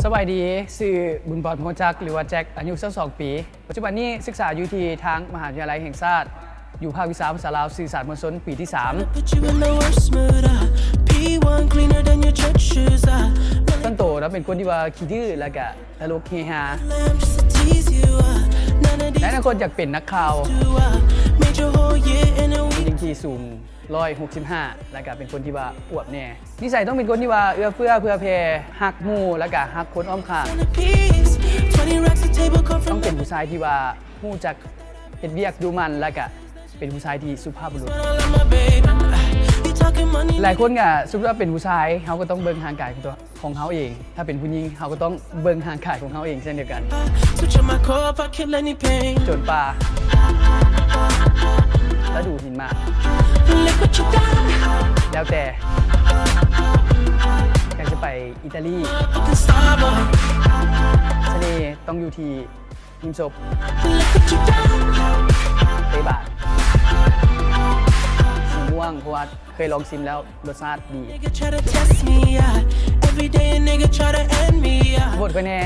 สบายดีชื่อบุญปอดโมจักหรือว่าแจ็คอายุ22 ปีปัจจุบันนี้ศึกษาอยู่ที่ทางมหาวิทยาลัยแห่งชาติอยู่ภาควิชาภาษาลาวสื่อสารมวลชนปีที่3ต้นโตแล้วเป็นคนที่ว่าขี้ดื้อแล้วก็ตลกเฮฮาและนักคนอยากเป็นนักข่าวจริงๆสูง165แล้วก็เป็นคนที่ว่าอวบแน่นิสัยต้องเป็นคนที่ว่าเอื้อเฟื้อเผื่อแผ่ฮักหมู่แล้วก็ฮักคนอ้อมข้างต้องเป็นผู้ชายที่ว่าฮู้จักเฮ็ดเวียกดูมันแล้วก็เป็นผู้ชายที่สุภาพบุรุษหลายคนก็สมมติว่าเป็นผู้ชายเขาก็ต้องเบิ่งห่างกายของเขาเองถ้าเป็นผู้หญิงเขาก็ต้องเบิ่งห่างกายของเขาเองเช่นเดียวกันโจรป่าแล้วดูหินมาแล้วแต่อยากจะไปอิตาลีเสน่ห์ต้องอยู่ที่หิมศพเตบาสีม่วงเพราะว่าเคยลองชิมแล้วรสชาติดีโหวตไปแน่